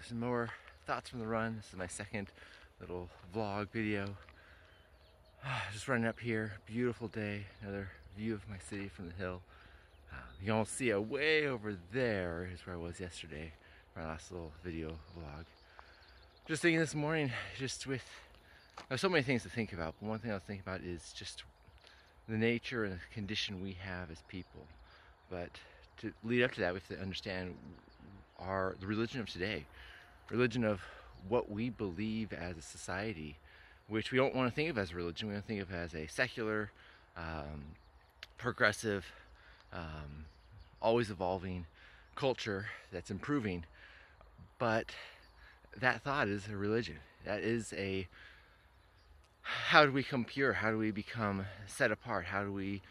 some more thoughts from the run. This is my second little vlog video. Just running up here, beautiful day, another view of my city from the hill. You can almost see it way over there is where I was yesterday, my last little video vlog. Just thinking this morning, there's so many things to think about, but one thing I was thinking about is just the nature and the condition we have as people. But to lead up to that, we have to understand the religion of today, religion of what we believe as a society, which we don't want to think of as a religion. We want to think of as a secular, progressive, always evolving culture that's improving. But that thought is a religion. That is how do we become pure? How do we become set apart? How do we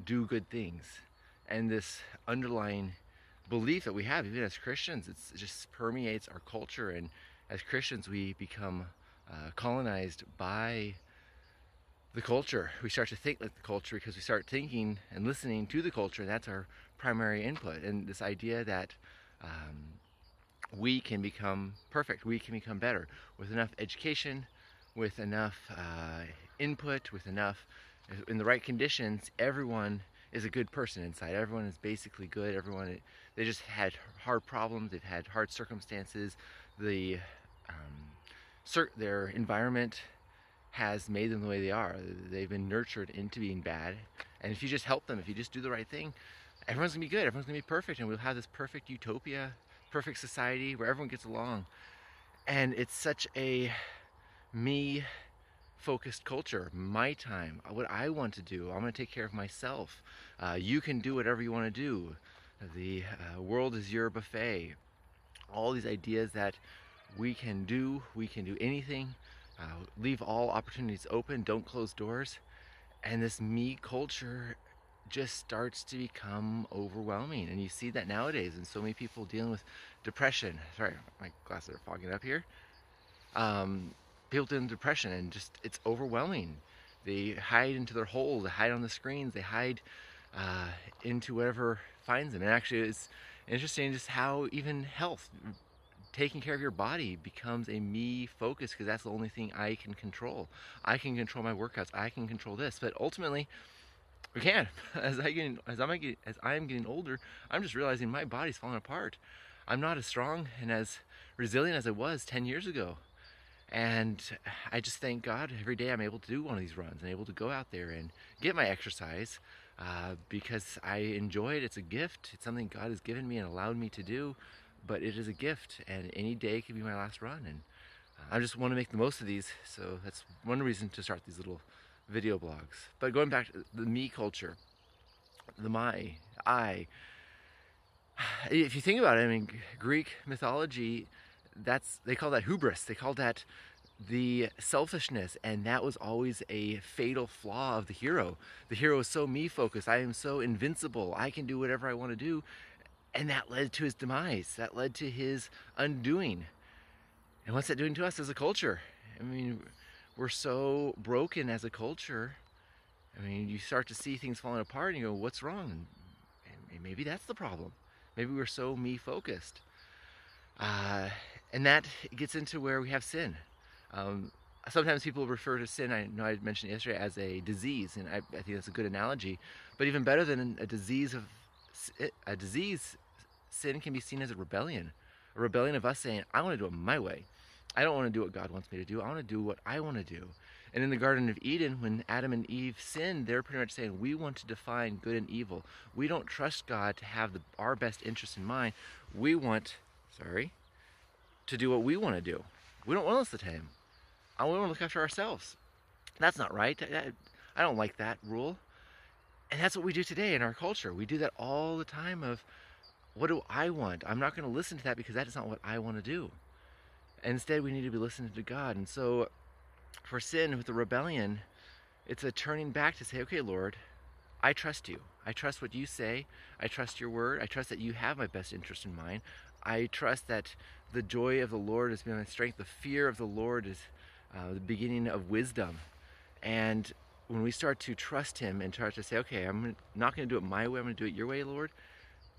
do good things? And this underlying belief that we have, even as Christians, it just permeates our culture. And as Christians, we become colonized by the culture. We start to think like the culture because we start thinking and listening to the culture, and that's our primary input. And this idea that we can become perfect, we can become better with enough education, with enough input, with enough, in the right conditions, everyone is a good person inside. Everyone is basically good. Everyone, they just had hard problems, they've had hard circumstances, their environment has made them the way they are. They've been nurtured into being bad, and if you just help them, if you just do the right thing, everyone's gonna be good, everyone's gonna be perfect, and we'll have this perfect utopia, perfect society where everyone gets along. And it's such a me focused culture. My time, what I want to do, I'm going to take care of myself. You can do whatever you want to do. The world is your buffet. All these ideas that we can do anything, leave all opportunities open, don't close doors. And this me culture just starts to become overwhelming, and you see that nowadays, and so many people dealing with depression. Sorry, my glasses are fogging up here. People dealing with depression, and just it's overwhelming. They hide into their holes, they hide on the screens, they hide into whatever finds them. And actually, it's interesting just how even health, taking care of your body, becomes a me focus, because that's the only thing I can control. I can control my workouts, I can control this, but ultimately we can. As I am getting older, I'm just realizing my body's falling apart. I'm not as strong and as resilient as I was 10 years ago. And I just thank God every day I'm able to do one of these runs and able to go out there and get my exercise because I enjoy it. It's a gift. It's something God has given me and allowed me to do, but it is a gift, and any day could be my last run. And I just want to make the most of these, so that's one reason to start these little video blogs. But going back to the me culture, the I, if you think about it, I mean, Greek mythology, they call that hubris. They call that the selfishness, and that was always a fatal flaw of the hero. The hero is so me focused. I am so invincible. I can do whatever I want to do, and that led to his demise. That led to his undoing. And what's that doing to us as a culture? I mean, we're so broken as a culture. I mean, you start to see things falling apart, and you go, "What's wrong?" And maybe that's the problem. Maybe we're so me focused. And that gets into where we have sin. Sometimes people refer to sin, I know I mentioned it yesterday, as a disease, and I think that's a good analogy. But even better than a disease, sin can be seen as a rebellion of us saying, I want to do it my way. I don't want to do what God wants me to do. I want to do what I want to do. And in the Garden of Eden, when Adam and Eve sinned, they're pretty much saying, we want to define good and evil. We don't trust God to have our best interest in mind. We want, to do what we want to do. We don't want to listen to him. We want to look after ourselves. That's not right. I don't like that rule. And that's what we do today in our culture. We do that all the time of, what do I want? I'm not going to listen to that because that is not what I want to do. And instead, we need to be listening to God. And so for sin, with the rebellion, it's a turning back to say, okay, Lord, I trust you. I trust what you say. I trust your word. I trust that you have my best interest in mind. I trust that the joy of the Lord is my strength. The fear of the Lord is the beginning of wisdom. And when we start to trust him and start to say, okay, I'm not going to do it my way, I'm going to do it your way, Lord,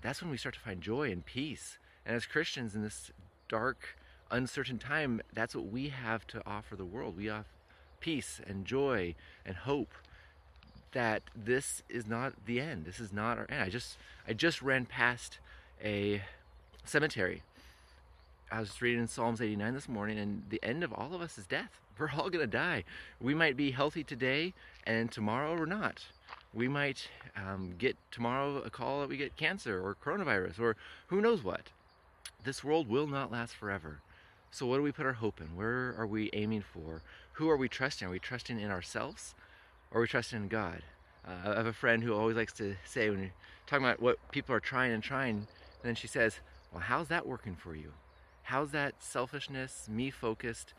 that's when we start to find joy and peace. And as Christians in this dark, uncertain time, that's what we have to offer the world. We have peace and joy and hope that this is not the end. This is not our end. I just ran past a cemetery. I was reading Psalms 89 this morning, and the end of all of us is death. We're all gonna die. We might be healthy today, and tomorrow we're not. We might get tomorrow a call that we get cancer or coronavirus or who knows what. This world will not last forever. So what do we put our hope in? Where are we aiming for? Who are we trusting? Are we trusting in ourselves, or are we trusting in God? I have a friend who always likes to say, when you're talking about what people are trying and trying, then she says, well, how's that working for you? How's that selfishness, me focused,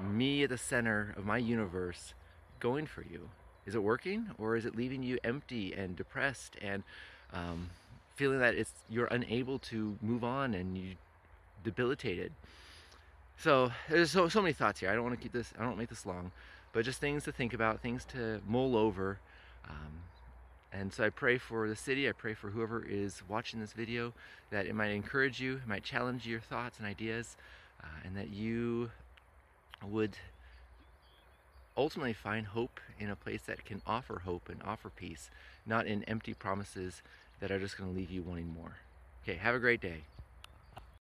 me at the center of my universe going for you? Is it working, or is it leaving you empty and depressed and feeling that you're unable to move on and you debilitated? So there's so many thoughts here. I don't want to keep this. I don't want to make this long, but just things to think about, things to mull over. And so I pray for the city. I pray for whoever is watching this video, that it might encourage you, it might challenge your thoughts and ideas, and that you would ultimately find hope in a place that can offer hope and offer peace, not in empty promises that are just going to leave you wanting more. Okay, have a great day.